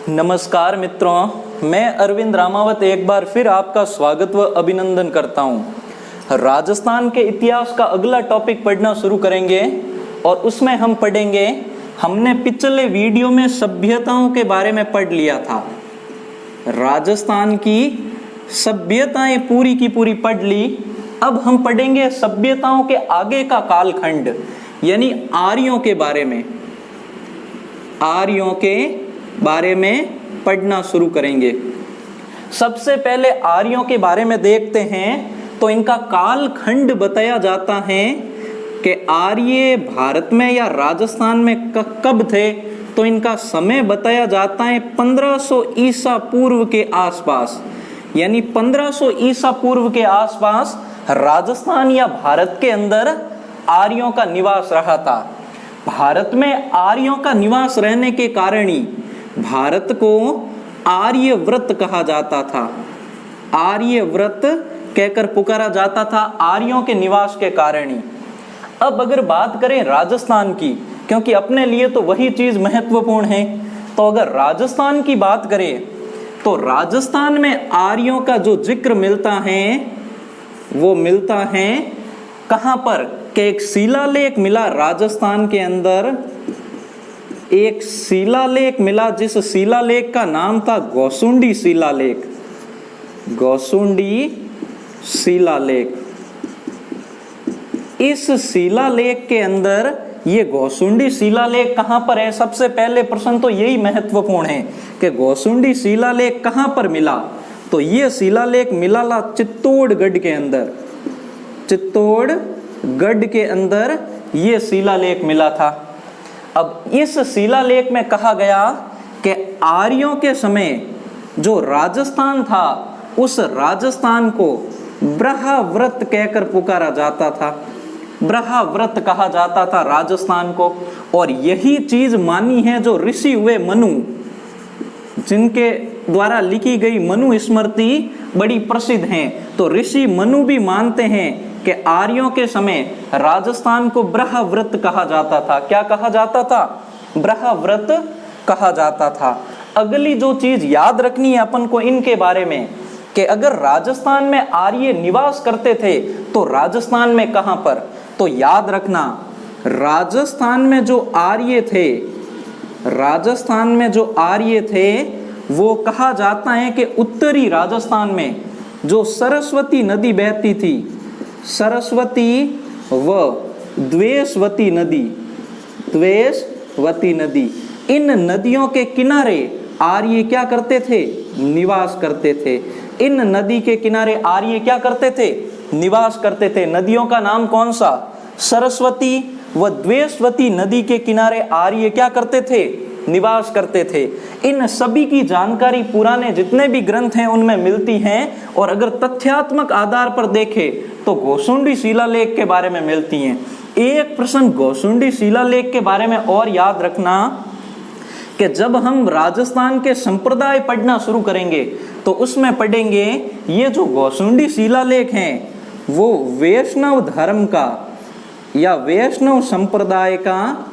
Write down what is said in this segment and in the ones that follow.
नमस्कार मित्रों, मैं अरविंद रामावत एक बार फिर आपका स्वागत व अभिनंदन करता हूं। राजस्थान के इतिहास का अगला टॉपिक पढ़ना शुरू करेंगे और उसमें हम पढ़ेंगे, हमने पिछले वीडियो में सभ्यताओं के बारे में पढ़ लिया था। राजस्थान की सभ्यताएं पूरी की पूरी पढ़ ली। अब हम पढ़ेंगे सभ्यताओं के आगे का कालखंड, यानी आर्यों के बारे में। आर्यों के बारे में पढ़ना शुरू करेंगे। सबसे पहले आर्यों के बारे में देखते हैं तो इनका कालखंड बताया जाता है कि आर्य भारत में या राजस्थान में कब थे, तो इनका समय बताया जाता है 1500 ईसा पूर्व के आसपास। यानी 1500 ईसा पूर्व के आसपास राजस्थान या भारत के अंदर आर्यों का निवास रहा था। भारत में आर्यों का निवास रहने के कारण ही भारत को आर्यव्रत कहा जाता था। आर्यव्रत कहकर पुकारा जाता था आर्यों के निवास के कारण ही। अब अगर बात करें राजस्थान की, क्योंकि अपने लिए तो वही चीज महत्वपूर्ण है, तो अगर राजस्थान की बात करें तो राजस्थान में आर्यों का जो जिक्र मिलता है वो मिलता है कहां पर, कि एक शिलालेख मिला राजस्थान के अंदर। एक शिलालेख मिला जिस शिलालेख का नाम था गौसुंडी शिलालेख। गौसुंडी शिलालेख। इस शिलालेख के अंदर, ये गौसुंडी शिलालेख कहां पर है, सबसे पहले प्रश्न तो यही महत्वपूर्ण है कि गौसुंडी शिलालेख कहां पर मिला। तो ये शिलालेख मिला चित्तौड़गढ़ के अंदर। चित्तौड़गढ़ के अंदर ये शिलालेख मिला था। अब इस शिलालेख में कहा गया कि आर्यों के समय जो राजस्थान था, उस राजस्थान को ब्रह्माव्रत कहकर पुकारा जाता था। ब्रह्माव्रत कहा जाता था राजस्थान को। और यही चीज मानी है जो ऋषि हुए मनु, जिनके द्वारा लिखी गई मनु स्मृति बड़ी प्रसिद्ध हैं। तो ऋषि मनु भी मानते हैं कि आर्यों के समय राजस्थान को ब्रह्माव्रत कहा जाता था। क्या कहा जाता था? ब्रह्माव्रत कहा जाता था। अगली जो चीज याद रखनी है अपन को इनके बारे में, कि अगर राजस्थान में आर्य निवास करते थे तो राजस्थान में कहां पर, तो याद रखना राजस्थान में जो आर्य थे, राजस्थान में जो आर्य थे वो कहा जाता है कि उत्तरी राजस्थान में जो सरस्वती नदी बहती थी, सरस्वती व द्वेषवती नदी, द्वेषवती नदी, इन नदियों के किनारे आर्य क्या करते थे? निवास करते थे। इन नदी के किनारे आर्य क्या करते थे? निवास करते थे। नदियों का नाम कौन सा? सरस्वती व द्वेषवती नदी के किनारे आर्य क्या करते थे? निवास करते थे। इन सभी की जानकारी पुराने जितने भी ग्रंथ हैं उनमें मिलती हैं। और अगर तथ्यात्मक आधार पर देखें तो गौसुंडी शिलालेख के बारे में मिलती हैं। एक प्रश्न गौसुंडी शिलालेख के बारे में और याद रखना कि जब हम राजस्थान के संप्रदाय पढ़ना शुरू करेंगे तो उसमें पढ़ेंगे ये जो गौसुंडी शिलालेख हैं वो वैष्णव धर्म का या वैष्णव संप्रदाय का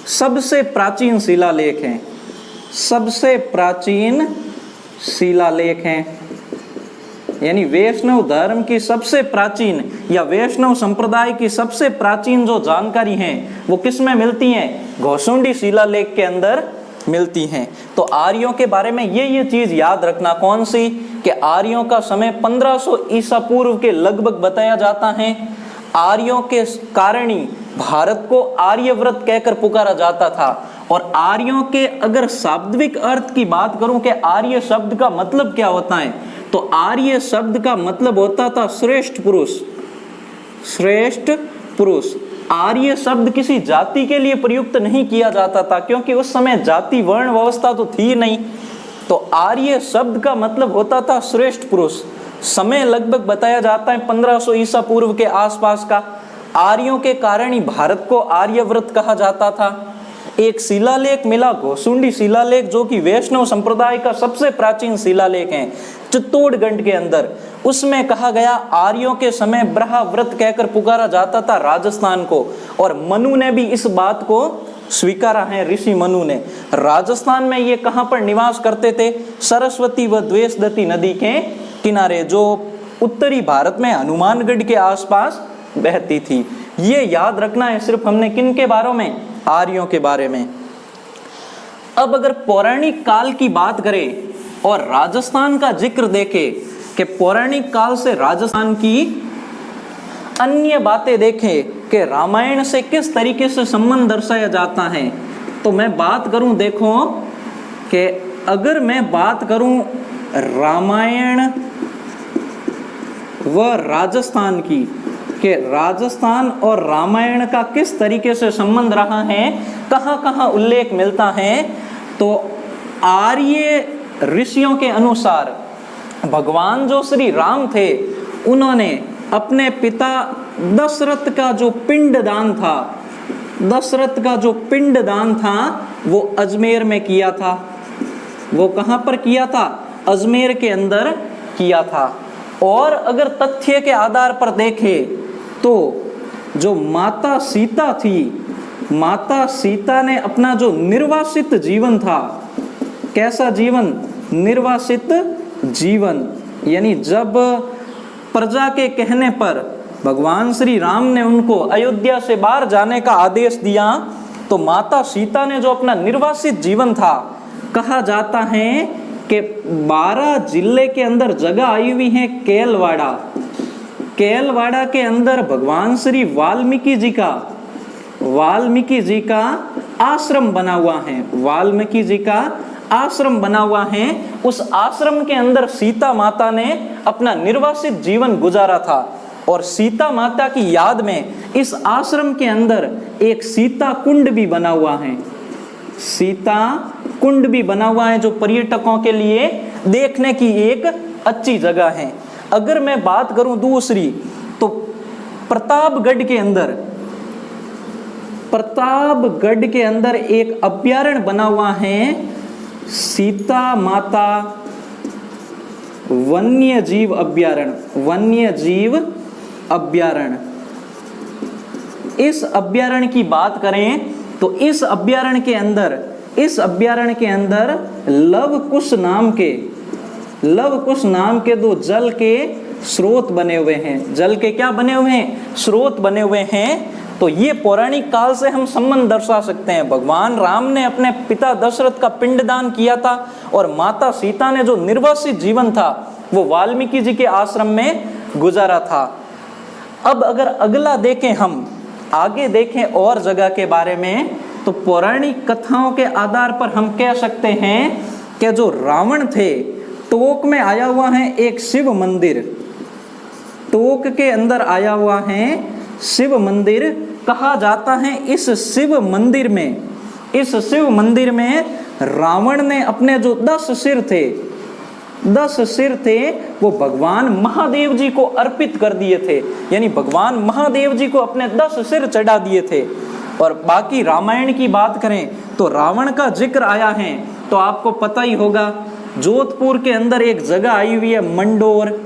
सबसे प्राचीन शिलालेख हैं। सबसे प्राचीन शिलालेख हैं। यानी वैष्णव धर्म की सबसे प्राचीन या वैष्णव संप्रदाय की सबसे प्राचीन जो जानकारी है वो किस में मिलती हैं? गौसुंडी शिलालेख के अंदर मिलती हैं। तो आर्यों के बारे में ये चीज याद रखना, कौन सी, कि आर्यों का समय 1500 ईसा पूर्व के लगभग बताया जाता है। आर्यों के कारण ही भारत को आर्यव्रत कहकर पुकारा जाता था। और आर्यों के अगर शाब्दिक अर्थ की बात करूं कि आर्य शब्द का मतलब क्या होता है, तो आर्य शब्द का मतलब होता था श्रेष्ठ पुरुष। श्रेष्ठ पुरुष। आर्य शब्द किसी जाति के लिए प्रयुक्त नहीं किया जाता था, क्योंकि उस समय जाति वर्ण व्यवस्था तो थी नहीं। तो आर्य शब्द का मतलब होता था श्रेष्ठ पुरुष। समय लगभग बताया जाता है 1500 ईसा पूर्व के आसपास का। आर्यों के कारण ही भारत को आर्यव्रत कहा जाता था। एक शिलालेख मिला गौसुंडी शिलालेख, जो कि वैष्णव संप्रदाय का सबसे प्राचीन शिलालेख है, चित्तौड़गढ़ के अंदर। उसमें कहा गया आर्यों के समय ब्रह्माव्रत कहकर पुकारा जाता था राजस्थान को। और मनु ने भी इस बात को स्वीकारा है ऋषि मनु ने। राजस्थान में ये कहाँ पर निवास करते थे? सरस्वती व द्वेषदती नदी के किनारे, जो उत्तरी भारत में हनुमानगढ़ के आसपास बहती थी। ये याद रखना है सिर्फ हमने किन के बारे में? आर्यों के बारे में। अब अगर पौराणिक काल की बात करें और राजस्थान का जिक्र देखें कि पौराणिक काल से राजस्थान की अन्य बातें देखें कि रामायण से किस तरीके से संबंध दर्शाया जाता है, तो मैं बात करूं, देखो कि अगर मैं बात करूं रामायण व राजस्थान की, कि राजस्थान और रामायण का किस तरीके से संबंध रहा है, कहाँ कहाँ उल्लेख मिलता है, तो आर्य ऋषियों के अनुसार भगवान जो श्री राम थे, उन्होंने अपने पिता दशरथ का जो पिंडदान था, दशरथ का जो पिंडदान था वो अजमेर में किया था। वो कहाँ पर किया था? अजमेर के अंदर किया था। और अगर तथ्य के आधार पर देखें तो जो माता सीता थी, माता सीता ने अपना जो निर्वासित जीवन था, कैसा जीवन? निर्वासित जीवन, यानी जब प्रजा के कहने पर भगवान श्री राम ने उनको अयोध्या से बाहर जाने का आदेश दिया, तो माता सीता ने जो अपना निर्वासित जीवन था, कहा जाता है कि 12 जिले के अंदर जगह आई हुई है केलवाड़ा। केलवाड़ा के अंदर भगवान श्री वाल्मीकि जी का आश्रम बना हुआ है। वाल्मीकि जी का आश्रम बना हुआ है। उस आश्रम के अंदर सीता माता ने अपना निर्वासित जीवन गुजारा था। और सीता माता की याद में इस आश्रम के अंदर एक सीता कुंड भी बना हुआ है। सीता कुंड भी बना हुआ है, जो पर्यटकों के लिए देखने की एक अच्छी जगह है। अगर मैं बात करूं दूसरी, तो प्रतापगढ़ के अंदर एक अभयारण्य बना हुआ है, सीता माता वन्य जीव अभयारण्य। इस अभयारण्य की बात करें तो इस अभयारण्य के अंदर लवकुश नाम के 2 जल के स्रोत बने हुए हैं। जल के क्या बने हुए हैं? स्रोत बने हुए हैं। तो ये पौराणिक काल से हम संबंध दर्शा सकते हैं। भगवान राम ने अपने पिता दशरथ का पिंडदान किया था और माता सीता ने जो निर्वासित जीवन था वो वाल्मीकि जी के आश्रम में गुजारा था। अब अगर अगला देखें, हम आगे देखें और जगह के बारे में, तो पौराणिक कथाओं के आधार पर हम कह सकते हैं कि जो रावण थे, टोक में आया हुआ है एक शिव मंदिर, टोक के अंदर आया हुआ है शिव मंदिर। कहा जाता है इस शिव मंदिर में रावण ने अपने जो 10 सिर थे वो भगवान महादेव जी को अर्पित कर दिए थे। यानी भगवान महादेव जी को अपने 10 सिर चढ़ा दिए थे। और बाकी रामायण की बात करें तो रावण का जिक्र आया है, तो आपको पता ही होगा, जोधपुर के अंदर एक जगह आई हुई है मंडोर।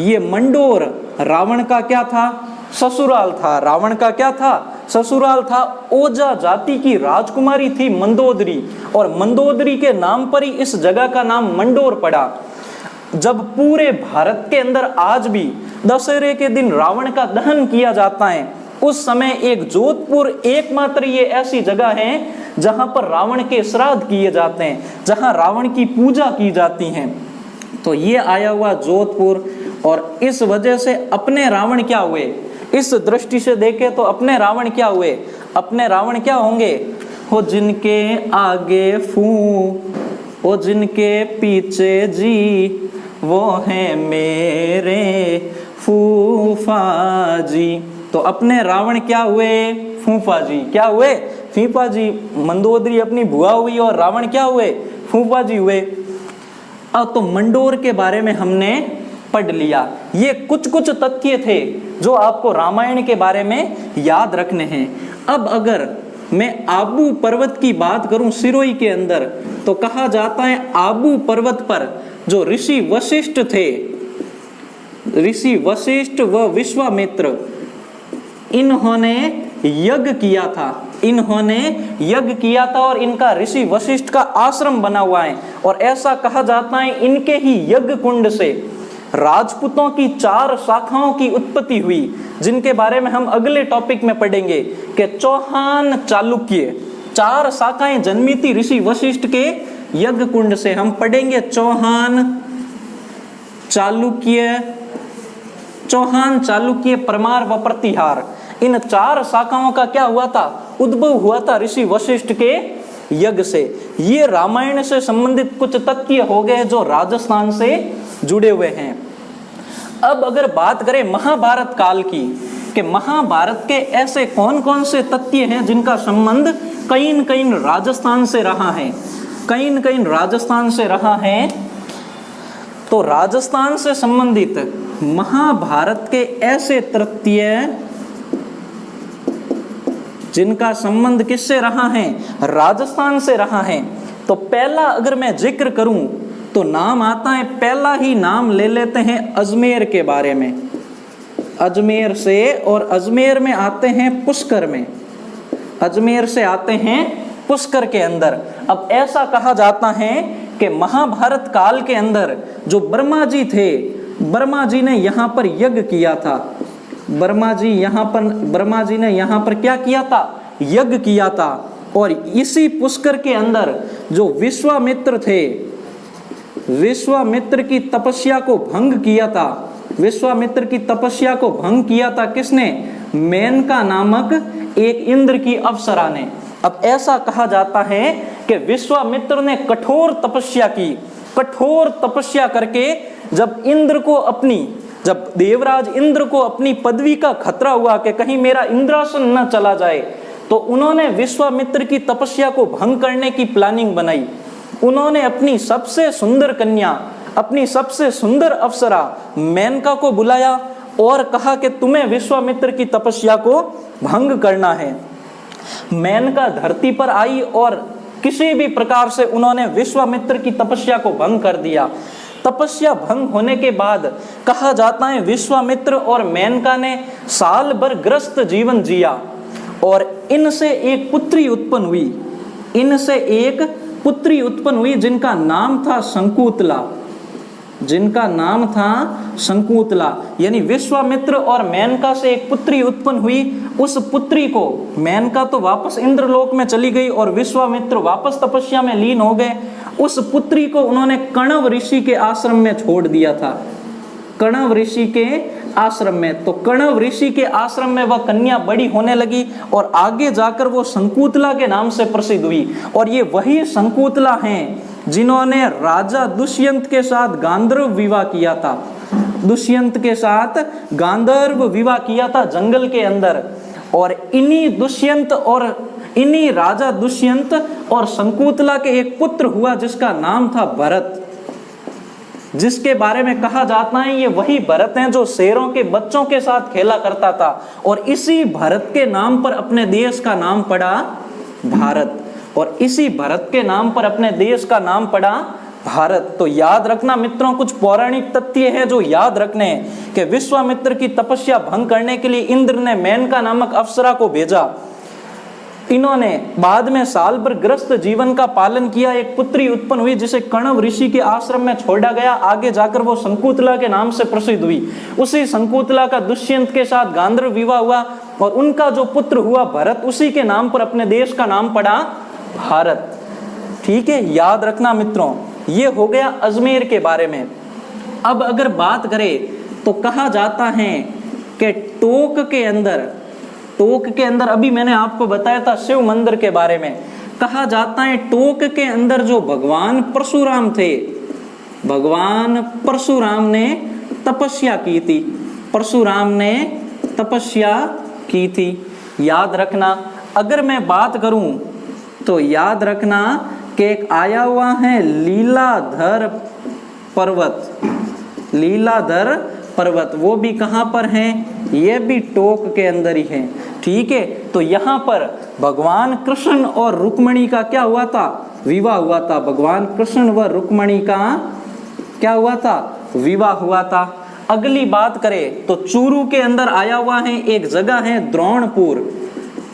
ये मंडोर रावण का क्या था? ससुराल था। रावण का क्या था? ससुराल था। ओजा जाति की राजकुमारी थी मंदोदरी, और मंदोदरी के नाम पर ही इस जगह का नाम मंडोर पड़ा। जब पूरे भारत के अंदर आज भी दशहरे के दिन रावण का दहन किया जाता है, उस समय एक जोधपुर एकमात्र ये ऐसी जगह है जहां पर रावण के श्राद्ध किए जाते हैं, जहां रावण की पूजा की जाती है। तो ये आया हुआ जोधपुर। और इस वजह से अपने रावण क्या हुए, इस दृष्टि से देखें तो अपने रावण क्या हुए? अपने रावण क्या होंगे? हो जिनके आगे फू, हो जिनके पीछे जी, वो है मेरे फूफा जी। तो अपने रावण क्या हुए? फूफा जी। क्या हुए? फूफा जी। मंदोदरी अपनी बुआ हुई और रावण क्या हुए? फूफा जी हुए। अब तो मंडोर के बारे में हमने पढ़ लिया। ये कुछ तथ्य थे जो आपको रामायण के बारे में याद रखने हैं। अब अगर मैं आबू पर्वत की बात करूं सिरोही के अंदर, तो कहा जाता है आबू पर्वत पर जो ऋषि वशिष्ठ थे, ऋषि वशिष्ठ व विश्वामित्र, इन्होंने यज्ञ किया था, इन्होंने यज्ञ किया था और इनका ऋषि वशिष्ठ का आश्रम बना हुआ है। और ऐसा कहा जाता है इनके ही यज्ञ कुंड से राजपूतों की 4 शाखाओं की उत्पत्ति हुई, जिनके बारे में हम अगले टॉपिक में पढ़ेंगे कि चौहान चालुक्य 4 शाखाएं जन्मी थी ऋषि वशिष्ठ के यज्ञ कुंड से। हम पढ़ेंगे चौहान चालुक्य परमार व प्रतिहार, इन 4 शाखाओं का क्या हुआ था, उद्भव हुआ था ऋषि वशिष्ठ के यज्ञ से। ये रामायण से संबंधित कुछ तथ्य हो गए जो राजस्थान से जुड़े हुए हैं। अब अगर बात करें महाभारत काल की कि महाभारत के ऐसे कौन कौन से तथ्य हैं जिनका संबंध कहीं न कहीं राजस्थान से रहा है, कहीं न कहीं राजस्थान से रहा है, तो राजस्थान से संबंधित महाभारत के ऐसे तथ्य जिनका संबंध किससे रहा है, राजस्थान से रहा है। तो पहला अगर मैं जिक्र करूं तो नाम आता है, पहला ही नाम ले लेते हैं अजमेर के बारे में, अजमेर से, और अजमेर में आते हैं पुष्कर में, अजमेर से आते हैं पुष्कर के अंदर। अब ऐसा कहा जाता है कि महाभारत काल के अंदर जो ब्रह्मा जी थे, ब्रह्मा जी ने यहाँ पर यज्ञ किया था, ब्रह्मा जी ने यहाँ पर क्या किया था, यज्ञ किया था। और इसी पुष्कर के अंदर जो विश्वामित्र थे, विश्वामित्र की तपस्या को भंग किया था, विश्वामित्र की तपस्या को भंग किया था किसने, मेनका नामक एक इंद्र की अप्सरा ने। अब ऐसा कहा जाता है कि विश्वामित्र ने कठोर तपस्या की, कठोर तपस्या करके जब देवराज इंद्र को अपनी पदवी का खतरा हुआ कि कहीं मेरा इंद्रासन न चला जाए, तो उन्होंने विश्वामित्र की तपस्या को भंग करने की प्लानिंग बनाई। उन्होंने अपनी सबसे सुंदर कन्या, अपनी सबसे सुंदर अप्सरा मेनका को बुलाया और कहा कि तुम्हें विश्वामित्र की तपस्या को भंग करना है। मेनका धरती पर आई और किसी भी प्रकार से उन्होंने विश्वामित्र की तपस्या को भंग कर दिया। तपस्या भंग होने के बाद कहा जाता है विश्वामित्र और मेनका ने साल भर ग्रस्त जीवन जिया और इनसे एक पुत्री उत्पन्न हुई, इनसे एक पुत्री उत्पन्न हुई जिनका नाम था शंकुतला, जिनका नाम था शंकुतला। यानी विश्वामित्र और मेनका से एक पुत्री उत्पन्न हुई। उस पुत्री को, मेनका तो वापस इंद्रलोक में चली गई और विश्वामित्र वापस तपस्या में लीन हो गए। उस पुत्री को उन्होंने कण्व ऋषि के आश्रम में छोड़ दिया था, कण्व ऋषि के आश्रम में। तो कण्व ऋषि के आश्रम में वह कन्या बड़ी होने लगी और आगे जाकर वो शंकुतला के नाम से प्रसिद्ध हुई। और ये वही शंकुतला हैं जिन्होंने राजा दुष्यंत के साथ गांधर्व विवाह किया था, दुष्यंत के साथ गांधर्व विवाह किया था जंगल के अंदर। और इन्हीं राजा दुष्यंत और शंकुतला के एक पुत्र हुआ जिसका नाम था भरत, जिसके बारे में कहा जाता है ये वही भरत हैं जो शेरों के बच्चों के साथ खेला करता था। और इसी भरत के नाम पर अपने देश का नाम पड़ा भारत, और इसी भरत के नाम पर अपने देश का नाम पड़ा भारत। तो याद रखना मित्रों, कुछ पौराणिक तथ्य है जो याद रखने हैं कि विश्वामित्र की तपस्या भंग करने के लिए इंद्र ने मेनका नामक अप्सरा को भेजा। इन्होंने बाद में साल भर ग्रस्त जीवन का पालन किया, एक पुत्री उत्पन्न हुई जिसे कण्व ऋषि के आश्रम में छोड़ा गया। आगे जाकर वो शंकुतला के नाम से प्रसिद्ध हुई। उसी शंकुतला का दुष्यंत के साथ गांधर्व विवाह हुआ और उनका जो पुत्र हुआ भरत, उसी के नाम पर अपने देश का नाम पड़ा भारत। ठीक है, याद रखना मित्रों। ये हो गया अजमेर के बारे में। अब अगर बात करें तो कहा जाता है कि टोक के अंदर अभी मैंने आपको बताया था शिव मंदिर के बारे में। कहा जाता है टोक के अंदर जो भगवान परशुराम थे, भगवान परशुराम ने तपस्या की थी, परशुराम ने तपस्या की थी। याद रखना, अगर मैं बात करूं तो याद रखना कि एक आया हुआ है लीलाधर पर्वत, लीलाधर पर्वत, वो भी कहाँ पर है, ये भी टोक के अंदर ही है। ठीक है, तो यहाँ पर भगवान कृष्ण और रुक्मणी का क्या हुआ था, विवाह हुआ था। भगवान कृष्ण व रुक्मणी का क्या हुआ था, विवाह हुआ था। अगली बात करें तो चूरू के अंदर आया हुआ है, एक जगह है द्रोणपुर,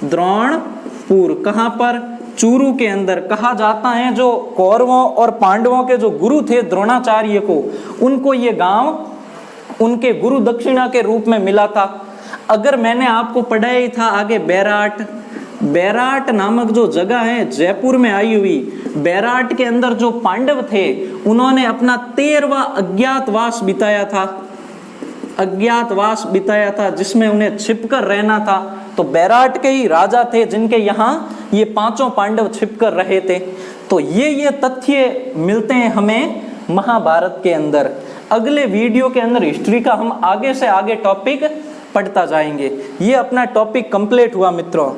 द्रोणपुर। कहाँ पर? चूरू के अंदर। कहा जाता है जो कौरवों और पांडवों के जो गुरु थे द्रोणाचार्य को, उनको ये गांव उनके गुरु दक्षिणा के रूप में मिला था। अगर मैंने आपको पढ़ाया था आगे बैराट नामक जो जगह है जयपुर में आई हुई, बैराट के अंदर जो पांडव थे उन्होंने अपना 13वां अज्ञातवास बिताया था जिसमें उन्हें छिपकर रहना था। तो बैराट के ही राजा थे जिनके यहाँ ये 5 पांडव छिपकर रहे थे। तो ये तथ्य मिलते हैं हमें महाभारत के अंदर। अगले वीडियो के अंदर हिस्ट्री का हम आगे से आगे टॉपिक पढ़ता जाएंगे। ये अपना टॉपिक कंप्लीट हुआ मित्रों।